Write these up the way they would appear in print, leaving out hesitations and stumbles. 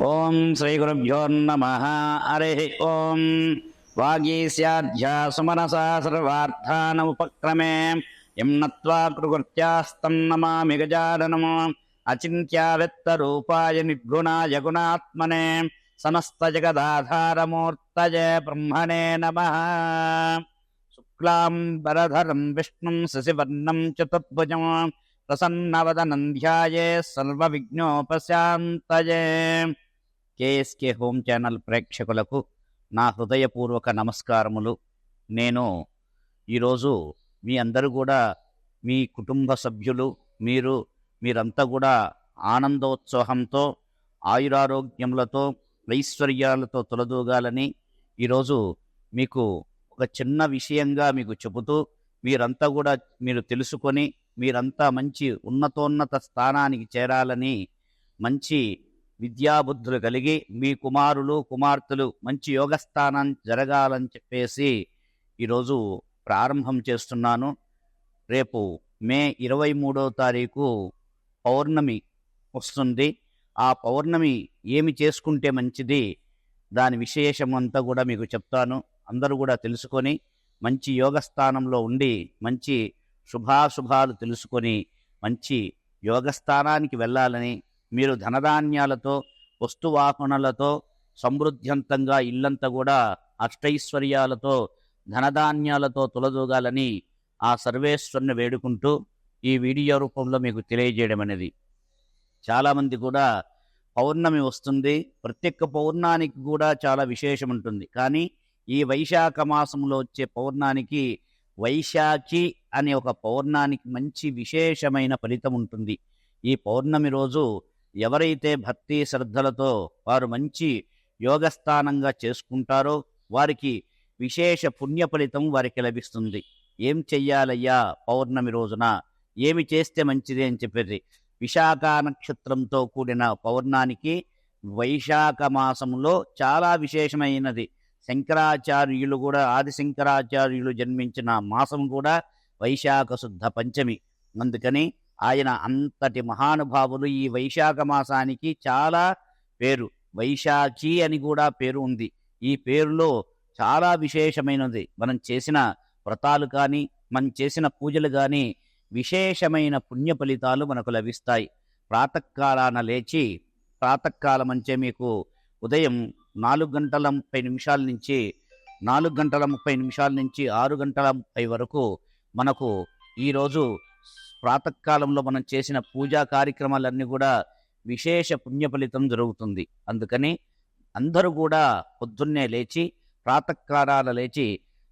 ఓం శ్రీ గురుభ్యో నమః. హరి ఓం. వాగీస్యాధ్యా సుమనసా సర్వార్థానముపక్రమే యం నత్వా కృకృత్యాస్తం నమామి గజాననం. అచింత్యావ్యక్తరూపాయ నిర్గుణాయ గుణాత్మనే సమస్త జగదాధారమూర్తయే బ్రహ్మణే నమః. శుక్లాంబరధరం విష్ణుం శశివర్ణం చతుర్భుజం ప్రసన్నవదనం ధ్యాయేత్ సర్వవిఘ్నోపశాంతయే. కేఎస్కే హోమ్ ఛానల్ ప్రేక్షకులకు నా హృదయపూర్వక నమస్కారములు. నేను ఈరోజు మీ అందరూ కూడా మీ కుటుంబ సభ్యులు మీరంతా కూడా ఆనందోత్సాహంతో ఆయురారోగ్యములతో ఐశ్వర్యాలతో తొలదూగాలని ఈరోజు మీకు ఒక చిన్న విషయంగా మీకు చెబుతూ మీరంతా కూడా మీరు తెలుసుకొని మీరంతా మంచి ఉన్నతోన్నత స్థానానికి చేరాలని, మంచి విద్యాబుద్ధులు కలిగి మీ కుమారులు కుమార్తెలు మంచి యోగస్థానం జరగాలని చెప్పేసి ఈరోజు ప్రారంభం చేస్తున్నాను. రేపు మే 23వ తారీఖు పౌర్ణమి వస్తుంది. ఆ పౌర్ణమి ఏమి చేసుకుంటే మంచిది, దాని విశేషం అంతా కూడా మీకు చెప్తాను. అందరూ కూడా తెలుసుకొని మంచి యోగస్థానంలో ఉండి మంచి శుభాశుభాలు తెలుసుకొని మంచి యోగస్థానానికి వెళ్ళాలని, మీరు ధనధాన్యాలతో వస్తువాహనలతో సమృద్ధ్యంతంగా ఇల్లంతా కూడా అష్టైశ్వర్యాలతో ధనధాన్యాలతో తొలదూగాలని ఆ సర్వేశ్వరుని వేడుకుంటూ ఈ వీడియో రూపంలో మీకు తెలియజేయడం అనేది. చాలామంది కూడా పౌర్ణమి వస్తుంది, ప్రతి ఒక్క పౌర్ణానికి కూడా చాలా విశేషం ఉంటుంది. కానీ ఈ వైశాఖ మాసంలో వచ్చే పౌర్ణానికి వైశాఖి అనే ఒక పౌర్ణానికి మంచి విశేషమైన ఫలితం ఉంటుంది. ఈ పౌర్ణమి రోజు ఎవరైతే భక్తి శ్రద్ధలతో వారు మంచి యోగస్థానంగా చేసుకుంటారో వారికి విశేష పుణ్య ఫలితం వారికి లభిస్తుంది. ఏం చెయ్యాలయ్యా పౌర్ణమి రోజున, ఏమి చేస్తే మంచిది అని చెప్పేది. విశాఖ నక్షత్రంతో కూడిన పౌర్ణానికి వైశాఖ మాసంలో చాలా విశేషమైనది. శంకరాచార్యులు కూడా, ఆది శంకరాచార్యులు జన్మించిన మాసం కూడా వైశాఖ శుద్ధ పంచమి. అందుకని ఆయన అంతటి మహానుభావులు. ఈ వైశాఖ మాసానికి చాలా పేరు, వైశాఖి అని కూడా పేరు ఉంది. ఈ పేరులో చాలా విశేషమైనది. మనం చేసిన వ్రతాలు కానీ మనం చేసిన పూజలు కానీ విశేషమైన పుణ్య ఫలితాలు మనకు లభిస్తాయి. ప్రాతకాలాన లేచి, ప్రాతకాలం అంటే మీకు ఉదయం 4:30 నుంచి 4:30 నుంచి 6:30 వరకు మనకు ఈరోజు ప్రాతకాలంలో మనం చేసిన పూజా కార్యక్రమాలన్నీ కూడా విశేష పుణ్య ఫలితం జరుగుతుంది. అందుకని అందరూ కూడా పొద్దున్నే లేచి ప్రాతకాలాన లేచి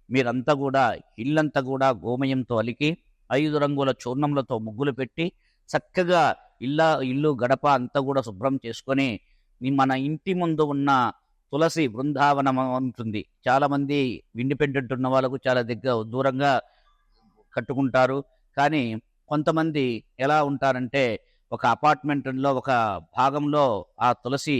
మీరంతా కూడా ఇల్లంతా కూడా గోమయంతో అలికి 5 రంగుల చూర్ణములతో ముగ్గులు పెట్టి చక్కగా ఇల్లు గడప అంతా కూడా శుభ్రం చేసుకొని మన ఇంటి ముందు ఉన్న తులసి బృందావనం ఉంటుంది. చాలా మంది ఇండిపెండెంట్ ఉన్న వాళ్ళకు చాలా దూరంగా కట్టుకుంటారు. కానీ కొంతమంది ఎలా ఉంటారంటే ఒక అపార్ట్మెంట్లో ఒక భాగంలో ఆ తులసి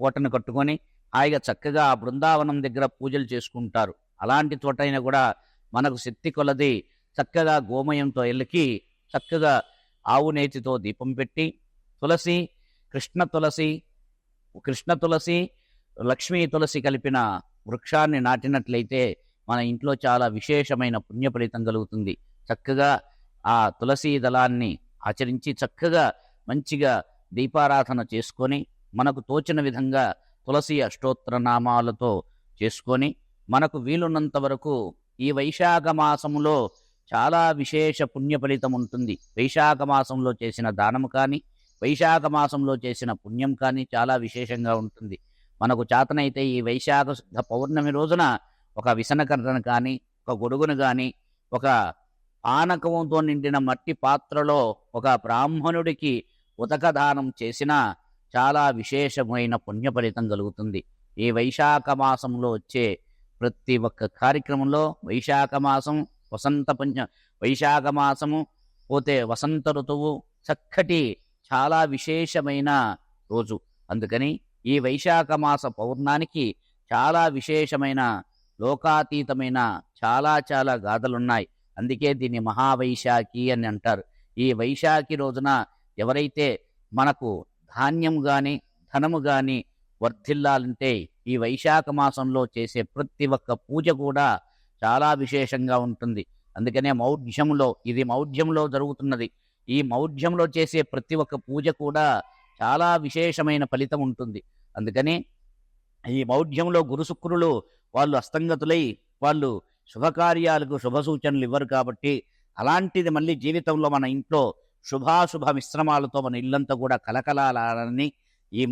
కోటను కట్టుకొని హాయిగా చక్కగా ఆ బృందావనం దగ్గర పూజలు చేసుకుంటారు. అలాంటి చోటైనా కూడా మనకు శక్తి కొలది చక్కగా గోమయంతో ఎల్లికి చక్కగా ఆవు నేతితో దీపం పెట్టి తులసి, కృష్ణ తులసి లక్ష్మీ తులసి కలిపిన వృక్షాన్ని నాటినట్లయితే మన ఇంట్లో చాలా విశేషమైన పుణ్య ఫలితం కలుగుతుంది. చక్కగా ఆ తులసి దళాన్ని ఆచరించి చక్కగా మంచిగా దీపారాధన చేసుకొని మనకు తోచిన విధంగా తులసి అష్టోత్తర నామాలతో చేసుకొని మనకు వీలున్నంత వరకు ఈ వైశాఖ మాసంలో చాలా విశేష పుణ్య ఫలితం ఉంటుంది. వైశాఖ మాసంలో చేసిన దానము కానీ వైశాఖ మాసంలో చేసిన పుణ్యం కానీ చాలా విశేషంగా ఉంటుంది. మనకు చేతనైతే ఈ వైశాఖ శుద్ధ పౌర్ణమి రోజున ఒక విసనకర్రను కానీ ఒక గొడుగును కానీ ఒక పానకంతో నిండిన మట్టి పాత్రలో ఒక బ్రాహ్మణుడికి ఉదక దానం చేసినా చాలా విశేషమైన పుణ్య ఫలితం కలుగుతుంది. ఈ వైశాఖ మాసంలో వచ్చే ప్రతి ఒక్క కార్యక్రమంలో వైశాఖ మాసం వైశాఖ మాసము పోతే వసంత ఋతువు చక్కటి చాలా విశేషమైన రోజు. అందుకని ఈ వైశాఖ మాస పౌర్ణానికి చాలా విశేషమైన లోకాతీతమైన చాలా గాథలున్నాయి. అందుకే దీన్ని మహావైశాఖి అని అంటారు. ఈ వైశాఖి రోజున ఎవరైతే మనకు ధాన్యం గాని ధనము గాని వర్ధిల్లాలంటే ఈ వైశాఖ మాసంలో చేసే ప్రతి ఒక్క పూజ కూడా చాలా విశేషంగా ఉంటుంది. అందుకనే ఇది మౌఢ్యంలో జరుగుతున్నది. ఈ మౌఢ్యంలో చేసే ప్రతి ఒక్క పూజ కూడా చాలా విశేషమైన ఫలితం ఉంటుంది. అందుకని ఈ మౌఢ్యంలో గురు శుక్రులు వాళ్ళు అస్తంగతులై వాళ్ళు శుభకార్యాలకు శుభ సూచనలు ఇవ్వరు. కాబట్టి అలాంటిది మళ్ళీ జీవితంలో మన ఇంట్లో శుభాశుభ మిశ్రమాలతో మన ఇల్లంతా కూడా కలకలాలని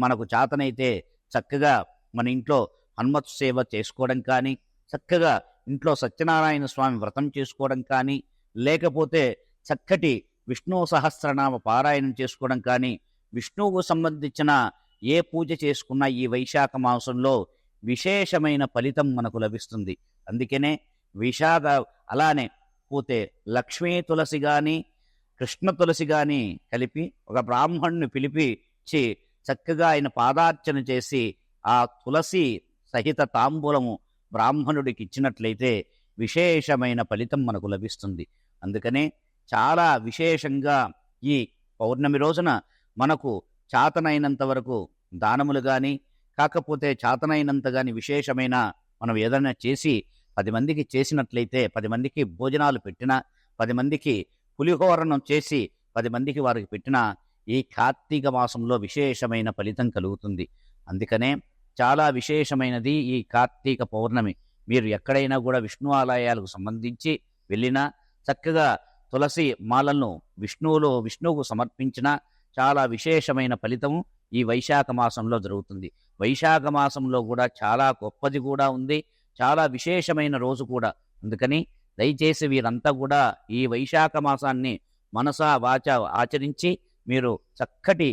మనకు చేతనైతే చక్కగా మన ఇంట్లో హనుమత్ సేవ చేసుకోవడం కానీ, చక్కగా ఇంట్లో సత్యనారాయణ స్వామి వ్రతం చేసుకోవడం కానీ, లేకపోతే చక్కటి విష్ణు సహస్రనామ పారాయణం చేసుకోవడం కానీ, విష్ణువుకు సంబంధించిన ఏ పూజ చేసుకున్నా ఈ వైశాఖ మాసంలో విశేషమైన ఫలితం మనకు లభిస్తుంది. అందుకనే అలానే పోతే లక్ష్మీ తులసి గాని కృష్ణ తులసి గాని కలిపి ఒక బ్రాహ్మణుని పిలిపించి చక్కగా ఆయన పాదార్చన చేసి ఆ తులసి సహిత తాంబూలము బ్రాహ్మణుడికి ఇచ్చినట్లయితే విశేషమైన ఫలితం మనకు లభిస్తుంది. అందుకనే చాలా విశేషంగా ఈ పౌర్ణమి రోజున మనకు చాతనైనంత వరకు దానములు కానీ, కాకపోతే చాతనైనంత కానీ విశేషమైన మనం ఏదైనా చేసి 10 మందికి చేసినట్లయితే, 10 మందికి భోజనాలు పెట్టినా, 10 మందికి పులిహోరణం చేసి 10 మందికి వారికి పెట్టినా ఈ కార్తీక మాసంలో విశేషమైన ఫలితం కలుగుతుంది. అందుకనే చాలా విశేషమైనది ఈ కార్తీక పౌర్ణమి. మీరు ఎక్కడైనా కూడా విష్ణు ఆలయాలకు సంబంధించి వెళ్ళినా చక్కగా తులసి మాలను విష్ణువుకు సమర్పించిన చాలా విశేషమైన ఫలితము ఈ వైశాఖ మాసంలో జరుగుతుంది. వైశాఖ మాసంలో కూడా చాలా గొప్పది కూడా ఉంది, చాలా విశేషమైన రోజు కూడా. అందుకని దయచేసి వీరంతా కూడా ఈ వైశాఖ మాసాన్ని మనసా వాచ ఆచరించి మీరు చక్కటి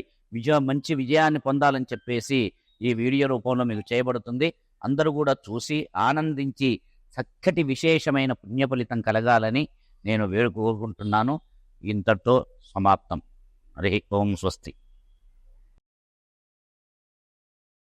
మంచి విజయాన్ని పొందాలని చెప్పేసి ఈ వీడియో రూపంలో మీకు చేయబడుతుంది. అందరూ కూడా చూసి ఆనందించి చక్కటి విశేషమైన పుణ్య ఫలితం కలగాలని నేను కోరుకుంటున్నాను. ఇంతటితో సమాప్తం. హరి ఓం స్వస్తి.